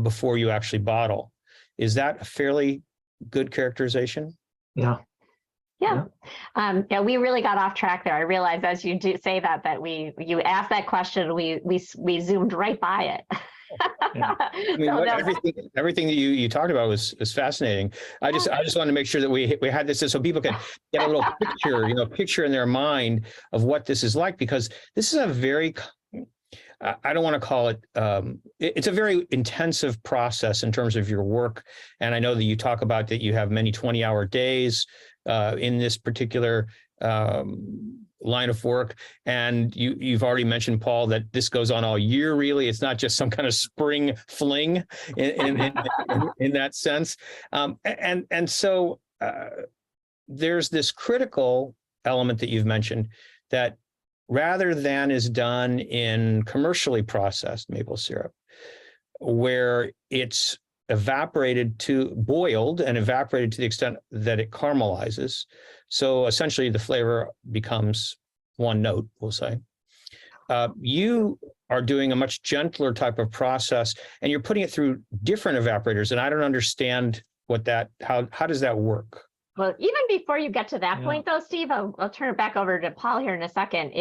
before you actually bottle. Is that a fairly good characterization? Yeah. Yeah, we really got off track there. I realized as you do say that you asked that question, we zoomed right by it. Yeah. I mean, everything that you talked about was fascinating. I just wanted to make sure that we had this so people can get a little picture in their mind of what this is like, because this is a very, I don't want to call it, it's a very intensive process in terms of your work. And I know that you talk about that you have many 20-hour days in this particular line of work. And you've already mentioned, Paul, that this goes on all year, really. It's not just some kind of spring fling in that sense. And so there's this critical element that you've mentioned that rather than is done in commercially processed maple syrup, where it's boiled and evaporated to the extent that it caramelizes. So essentially the flavor becomes one note, we'll say. You are doing a much gentler type of process, and you're putting it through different evaporators. And I don't understand how does that work? Well, even before you get to that point, though, Steve, I'll turn it back over to Paul here in a second.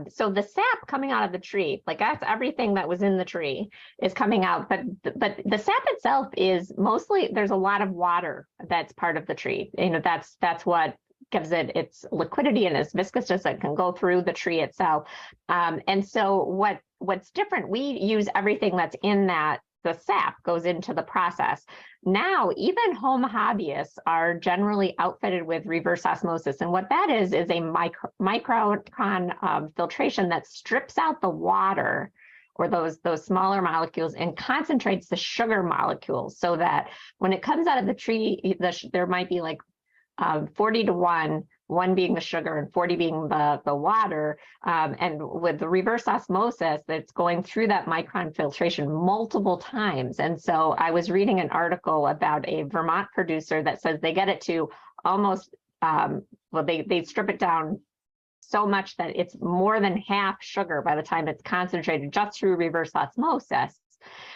So the sap coming out of the tree, like that's everything that was in the tree is coming out, but the sap itself is mostly, there's a lot of water that's part of the tree. That's what gives it its liquidity and its viscousness that can go through the tree itself. And so what's different, we use everything that's in that. The sap goes into the process. Now, even home hobbyists are generally outfitted with reverse osmosis. And what that is a micron filtration that strips out the water or those smaller molecules and concentrates the sugar molecules so that when it comes out of the tree, there might be like 40 to 1 being the sugar and 40 being the water. And with the reverse osmosis, that's going through that micron filtration multiple times. And so I was reading an article about a Vermont producer that says they get it to almost, they strip it down so much that it's more than half sugar by the time it's concentrated just through reverse osmosis.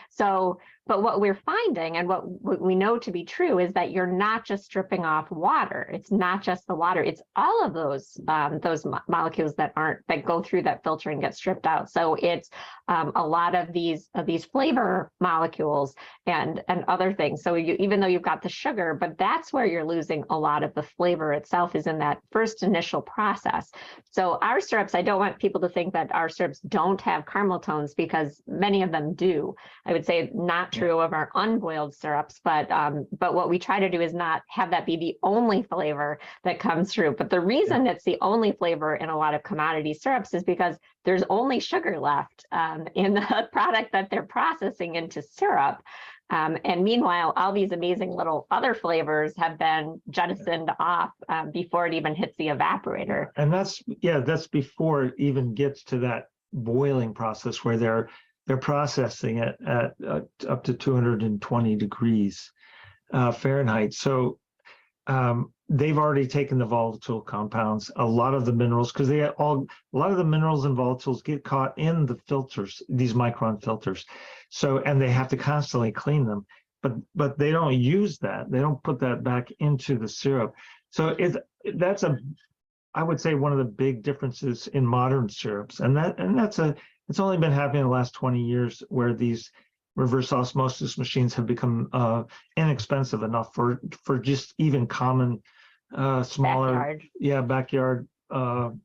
So, but what we're finding and what we know to be true is that you're not just stripping off water. It's not just the water. It's all of those molecules that go through that filter and get stripped out. So it's a lot of these flavor molecules and other things. So even though you've got the sugar, but that's where you're losing a lot of the flavor itself is in that first initial process. So our syrups, I don't want people to think that our syrups don't have caramel tones because many of them do. I would say not true of our unboiled syrups, but what we try to do is not have that be the only flavor that comes through. But the reason it's the only flavor in a lot of commodity syrups is because there's only sugar left in the product that they're processing into syrup. And meanwhile, all these amazing little other flavors have been jettisoned off before it even hits the evaporator. And that's before it even gets to that boiling process where they're processing it at up to 220 degrees Fahrenheit. So they've already taken the volatile compounds, a lot of the minerals, because a lot of the minerals and volatiles get caught in the filters, these micron filters. So, and they have to constantly clean them, but they don't use that. They don't put that back into the syrup. So that's I would say one of the big differences in modern syrups, it's only been happening in the last 20 years where these reverse osmosis machines have become inexpensive enough for just even common smaller backyard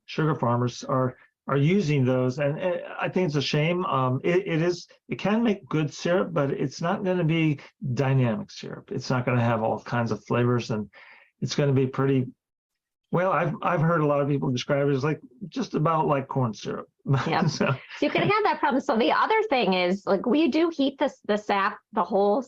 sugar farmers are using those, and I think it's a shame. It can make good syrup, but it's not going to be dynamic syrup. It's not going to have all kinds of flavors, and it's going to be pretty. Well, I've heard a lot of people describe it as like just about like corn syrup. Yeah. So you can have that problem. So the other thing is like we do heat the sap, the whole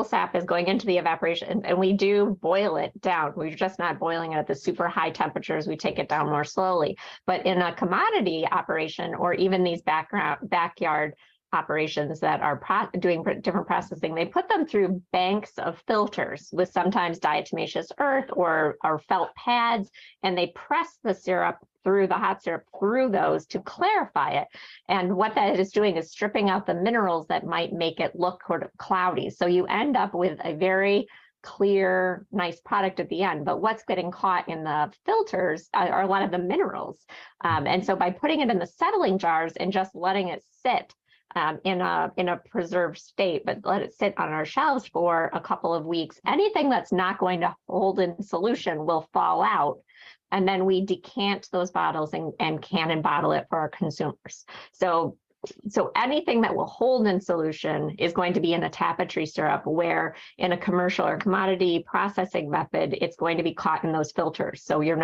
sap is going into the evaporation, and we do boil it down. We're just not boiling it at the super high temperatures. We take it down more slowly. But in a commodity operation or even these backyard operations that are doing different processing, they put them through banks of filters with sometimes diatomaceous earth or felt pads, and they press the syrup through the hot syrup through those to clarify it. And what that is doing is stripping out the minerals that might make it look sort of cloudy. So you end up with a very clear, nice product at the end. But what's getting caught in the filters are a lot of the minerals. And so by putting it in the settling jars and just letting it sit in a preserved state, but let it sit on our shelves for a couple of weeks, anything that's not going to hold in solution will fall out. And then we decant those bottles and can and bottle it for our consumers. So anything that will hold in solution is going to be in a Tapatree syrup, where in a commercial or commodity processing method, it's going to be caught in those filters. So you're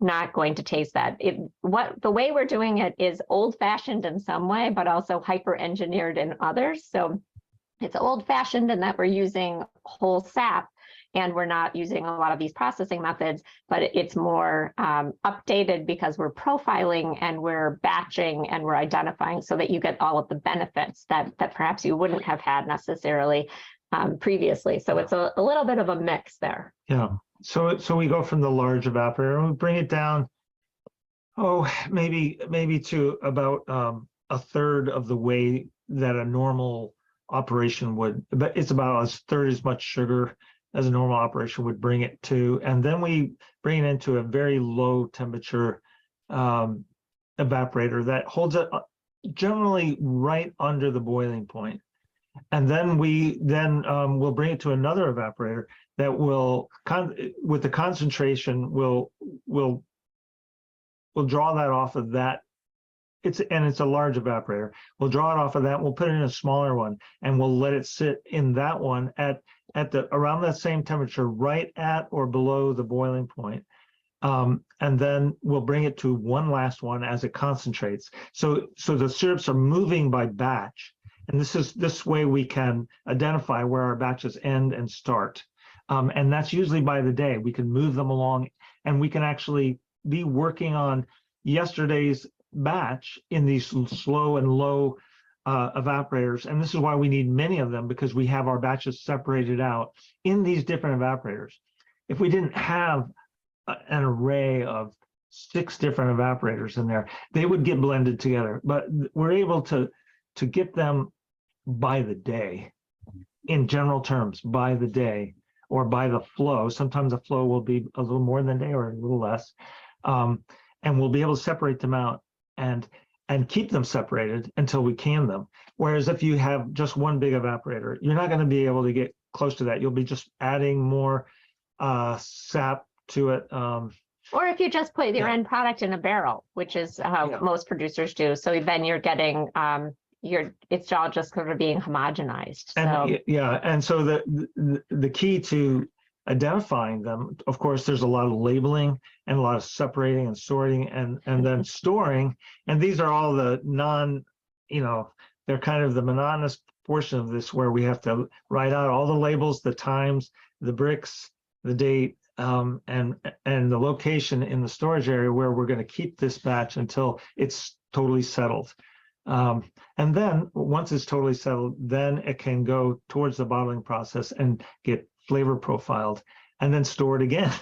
not going to taste that. The way we're doing it is old-fashioned in some way, but also hyper-engineered in others. So it's old-fashioned in that we're using whole sap, and we're not using a lot of these processing methods, but it's more updated because we're profiling and we're batching and we're identifying so that you get all of the benefits that perhaps you wouldn't have had necessarily previously. So it's a little bit of a mix there. Yeah. So we go from the large evaporator and we bring it down Oh, maybe to about a third of the way that a normal operation would, but it's about a third as much sugar as a normal operation would bring it to. And then we bring it into a very low temperature evaporator that holds it generally right under the boiling point. And then we'll bring it to another evaporator that will, with the concentration, will draw that off of that. It's a large evaporator. We'll draw it off of that. We'll put it in a smaller one, and we'll let it sit in that one at the around that same temperature, right at or below the boiling point. And then we'll bring it to one last one as it concentrates. So the syrups are moving by batch, and this way we can identify where our batches end and start. And that's usually by the day. We can move them along, and we can actually be working on yesterday's batch in these slow and low evaporators. And this is why we need many of them, because we have our batches separated out in these different evaporators. If we didn't have an array of 6 different evaporators in there, they would get blended together. But we're able to get them by the day, in general terms, by the day, or by the flow. Sometimes the flow will be a little more than a day or a little less. And we'll be able to separate them out and keep them separated until we can them. Whereas if you have just one big evaporator, you're not going to be able to get close to that. You'll be just adding more sap to it. Or if you just put your end product in a barrel, which is how most producers do. So then you're getting it's all just sort of being homogenized. And so the key to identifying them, of course, there's a lot of labeling and a lot of separating and sorting and then storing. And these are all the they're kind of the monotonous portion of this, where we have to write out all the labels, the times, the bricks, the date, and the location in the storage area where we're going to keep this batch until it's totally settled. And then once it's totally settled, then it can go towards the bottling process and get flavor profiled and then stored again.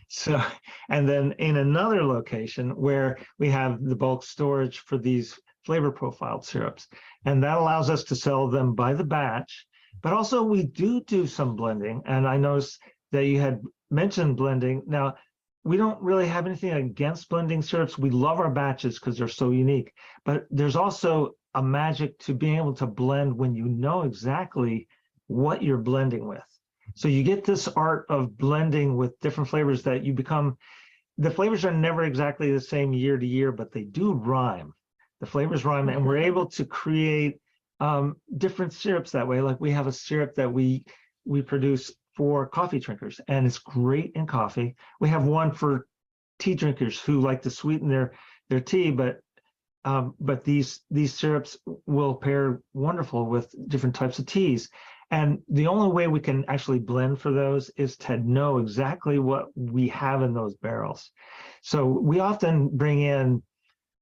So, and then in another location where we have the bulk storage for these flavor profiled syrups, and that allows us to sell them by the batch. But also we do some blending, and I noticed that you had mentioned blending. Now, we don't really have anything against blending syrups. We love our batches because they're so unique, but there's also a magic to being able to blend when you know exactly what you're blending with. So you get this art of blending with different flavors that the flavors are never exactly the same year to year, but they do rhyme. The flavors rhyme, and we're able to create different syrups that way. Like we have a syrup that we produce for coffee drinkers, and it's great in coffee. We have one for tea drinkers who like to sweeten their tea, but these syrups will pair wonderful with different types of teas. And the only way we can actually blend for those is to know exactly what we have in those barrels. So we often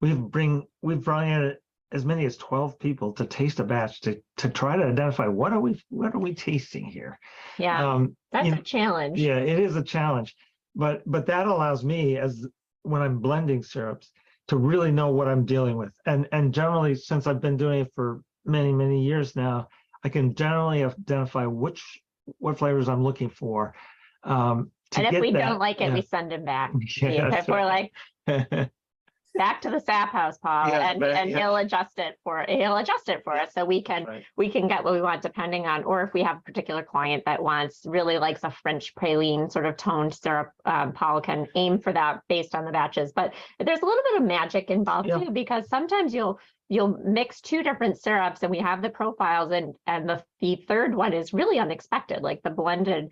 we've brought in as many as 12 people to taste a batch to try to identify what are we tasting here. Yeah, that's a challenge. Yeah, it is a challenge, but that allows me, as when I'm blending syrups, to really know what I'm dealing with. And generally, since I've been doing it for many years now, I can generally identify what flavors I'm looking for. And if we don't like it, we send them back. If we're like, back to the sap house, Paul, and he'll adjust it for us, so we can get what we want depending on, or if we have a particular client that really likes a French praline sort of toned syrup, Paul can aim for that based on the batches. But there's a little bit of magic involved too, because sometimes you'll mix 2 different syrups and we have the profiles, and the third one is really unexpected, like the blended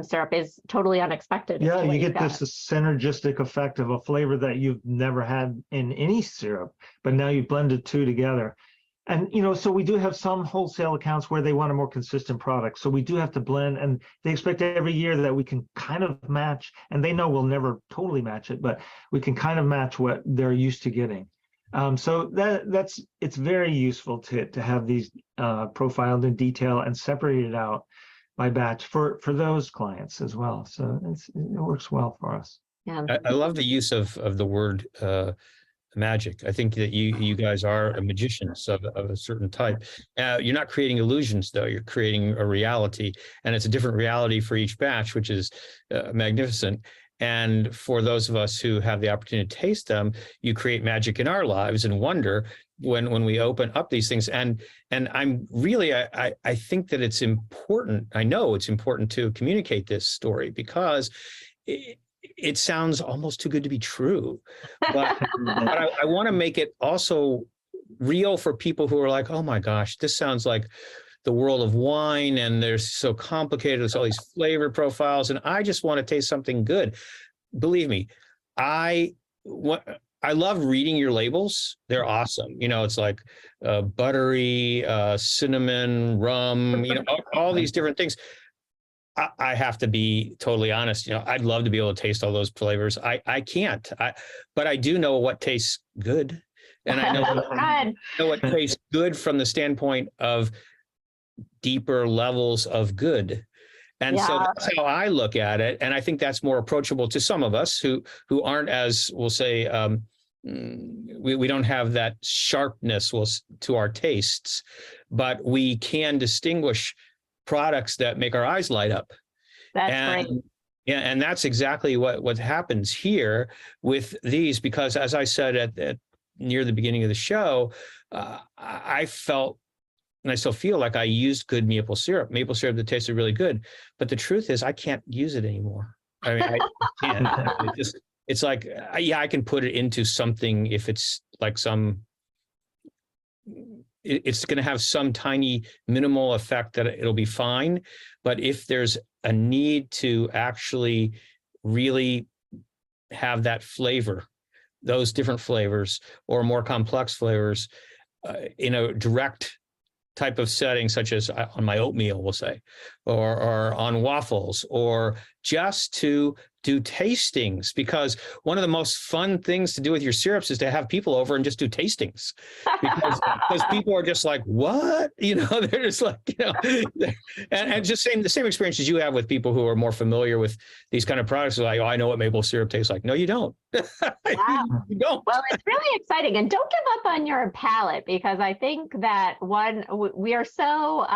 syrup is totally unexpected. Yeah, you get this synergistic effect of a flavor that you've never had in any syrup, but now you've blended 2 together. And, so we do have some wholesale accounts where they want a more consistent product. So we do have to blend, and they expect every year that we can kind of match, and they know we'll never totally match it, but we can kind of match what they're used to getting. So it's very useful to have these profiled in detail and separated out by batch for those clients as well. So it works well for us. Yeah. I love the use of the word magic. I think that you guys are magicians of a certain type. You're not creating illusions, though. You're creating a reality, and it's a different reality for each batch, which is magnificent. And for those of us who have the opportunity to taste them, you create magic in our lives and wonder when we open up these things. And I'm really, I think that it's important. I know it's important to communicate this story because it sounds almost too good to be true. But, I want to make it also real for people who are like, oh my gosh, this sounds like the world of wine, and they're so complicated. There's all these flavor profiles, and I just want to taste something good. Believe me, I love reading your labels. They're awesome. It's like buttery, cinnamon, rum, all these different things. I have to be totally honest. I'd love to be able to taste all those flavors. I can't. But I do know what tastes good, and I know what tastes good from the standpoint of deeper levels of good. And so that's how I look at it. And I think that's more approachable to some of us who aren't, as we'll say, we don't have that sharpness to our tastes, but we can distinguish products that make our eyes light up. That's great. Yeah, and that's exactly what happens here with these, because as I said at near the beginning of the show, I felt, and I still feel like I used good maple syrup that tasted really good. But the truth is I can't use it anymore. I mean, I can't. It's like, I can put it into something if it's like it's going to have some tiny minimal effect that it'll be fine. But if there's a need to actually really have that flavor, those different flavors or more complex flavors in a direct type of setting, such as on my oatmeal, we'll say, or on waffles, or just to do tastings, because one of the most fun things to do with your syrups is to have people over and just do tastings, because people are just like, what? They're just like, and just the same experiences you have with people who are more familiar with these kind of products. Like, oh, I know what maple syrup tastes like. No, you don't. Wow. You don't. Well, it's really exciting. And don't give up on your palate, because I think that we are so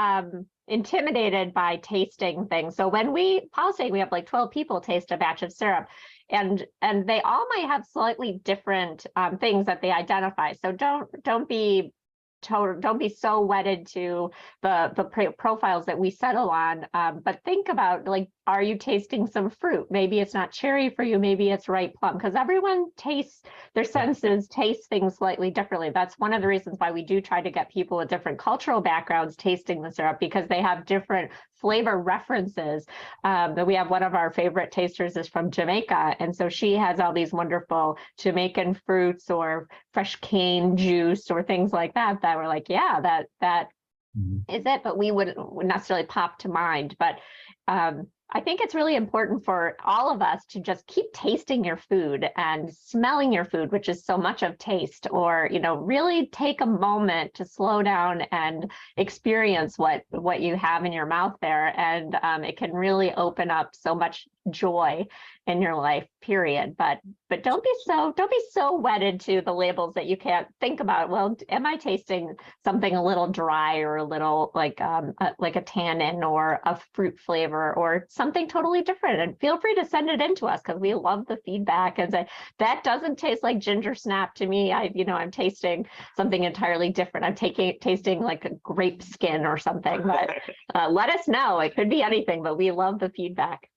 intimidated by tasting things. So when Paul's saying we have like 12 people taste a batch of syrup, and they all might have slightly different things that they identify. So don't be so wedded to the profiles that we settle on, but think about, like, are you tasting some fruit? Maybe it's not cherry for you, maybe it's ripe plum, because everyone their senses taste things slightly differently. That's one of the reasons why we do try to get people with different cultural backgrounds tasting the syrup, because they have different flavor references. That we have one of our favorite tasters is from Jamaica, and so she has all these wonderful Jamaican fruits or fresh cane juice or things like that we're like, yeah, that is it, but we wouldn't necessarily pop to mind. But I think it's really important for all of us to just keep tasting your food and smelling your food, which is so much of taste, or, really take a moment to slow down and experience what you have in your mouth there. And it can really open up so much joy in your life, period. But don't be so wedded to the labels that you can't think about, well, am I tasting something a little dry, or a little like a tannin or a fruit flavor, or something totally different? And feel free to send it in to us, because we love the feedback, and say that doesn't taste like ginger snap to me. I'm tasting something entirely different. I'm tasting like a grape skin or something. But let us know. It could be anything, but we love the feedback.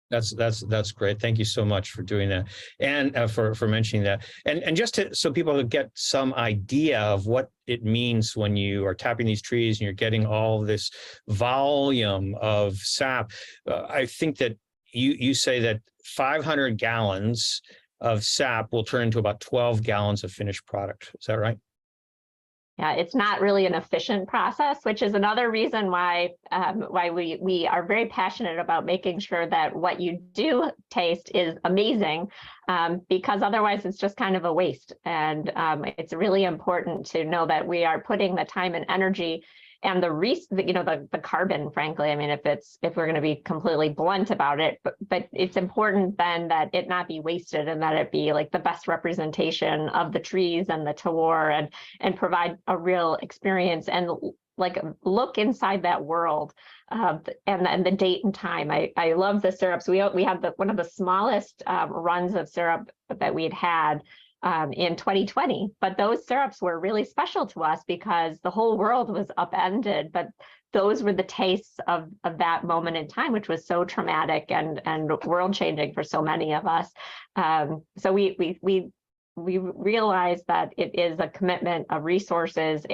That's great. Thank you so much for doing that, and for mentioning that, and just so people get some idea of what it means when you are tapping these trees and you're getting all this volume of sap. I think that you say that 500 gallons of sap will turn into about 12 gallons of finished product. Is that right? Yeah, it's not really an efficient process, which is another reason why we are very passionate about making sure that what you do taste is amazing, because otherwise it's just kind of a waste. And it's really important to know that we are putting the time and energy the carbon, frankly, I mean, if we're going to be completely blunt about it, but it's important then that it not be wasted and that it be like the best representation of the trees and the terroir and provide a real experience and like look inside that world and the date and time. I love the syrups. We have one of the smallest runs of syrup that we'd had in 2020, but those syrups were really special to us because the whole world was upended, but those were the tastes of that moment in time, which was so traumatic and world changing for so many of us. So we realize that it is a commitment of resources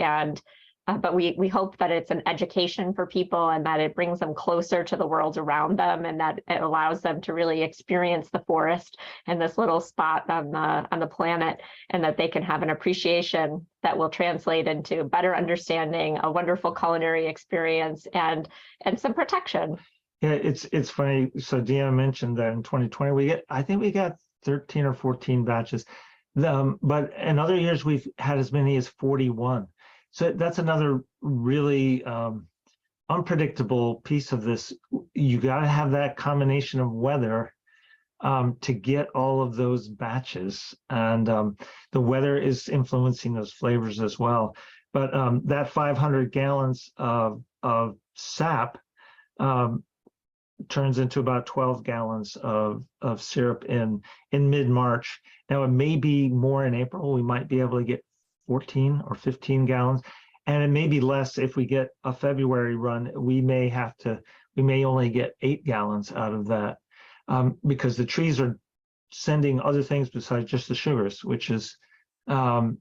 but we hope that it's an education for people and that it brings them closer to the world around them and that it allows them to really experience the forest and this little spot on the planet, and that they can have an appreciation that will translate into better understanding, a wonderful culinary experience, and some protection. Yeah, it's funny. So Deanna mentioned that in 2020 I think we got 13 or 14 batches, but in other years we've had as many as 41. So that's another really unpredictable piece of this. You got to have that combination of weather to get all of those batches, and the weather is influencing those flavors as well. But that 500 gallons of sap turns into about 12 gallons of syrup in mid-March. Now, it may be more in April. We might be able to get 14 or 15 gallons, and it may be less if we get a February run. We may only get 8 gallons out of that because the trees are sending other things besides just the sugars, which is you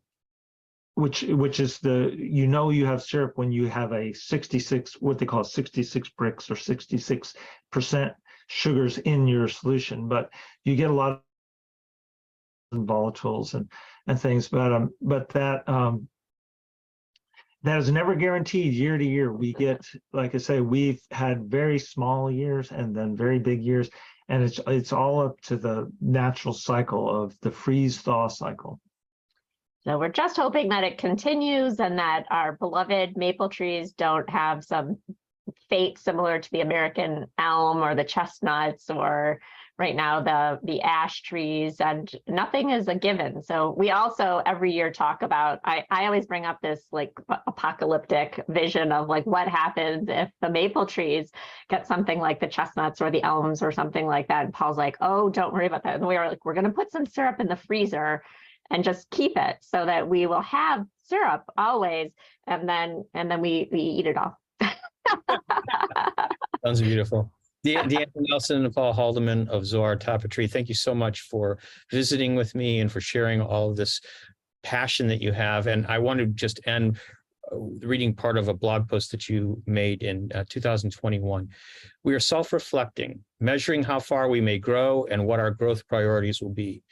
have syrup when you have a 66, what they call 66 bricks or 66% sugars in your solution, but you get a lot of volatiles and things, but that is never guaranteed year to year. We get, like I say, we've had very small years and then very big years, and it's all up to the natural cycle of the freeze-thaw cycle. So we're just hoping that it continues and that our beloved maple trees don't have some fate similar to the American elm or the chestnuts or right now the ash trees, and nothing is a given. So we also every year talk about, I always bring up this like apocalyptic vision of like what happens if the maple trees get something like the chestnuts or the elms or something like that. And Paul's like, oh, don't worry about that. And we are like, we're going to put some syrup in the freezer and just keep it so that we will have syrup always. And then we eat it all. Sounds beautiful. Deanna Nelson and Paul Haldeman of Zoar Tapatree, thank you so much for visiting with me and for sharing all of this passion that you have. And I want to just end reading part of a blog post that you made in 2021. We are self-reflecting, measuring how far we may grow and what our growth priorities will be.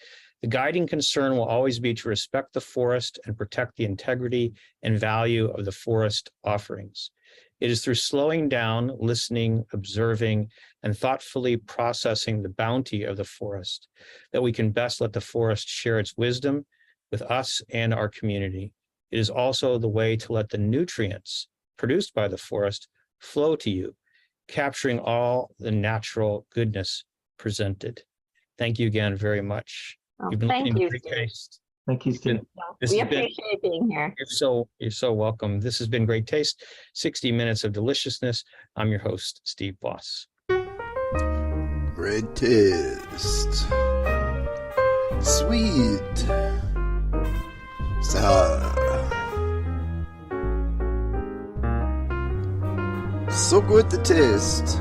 The guiding concern will always be to respect the forest and protect the integrity and value of the forest offerings. It is through slowing down, listening, observing, and thoughtfully processing the bounty of the forest that we can best let the forest share its wisdom with us and our community. It is also the way to let the nutrients produced by the forest flow to you, capturing all the natural goodness presented. Thank you again very much. Oh, You've been thank looking you, great Steve. taste. Thank you, Steve. We appreciate being here. You're so welcome. This has been Great Taste, 60 Minutes of Deliciousness. I'm your host, Steve Boss. Great taste. Sweet. Sour. So good to taste.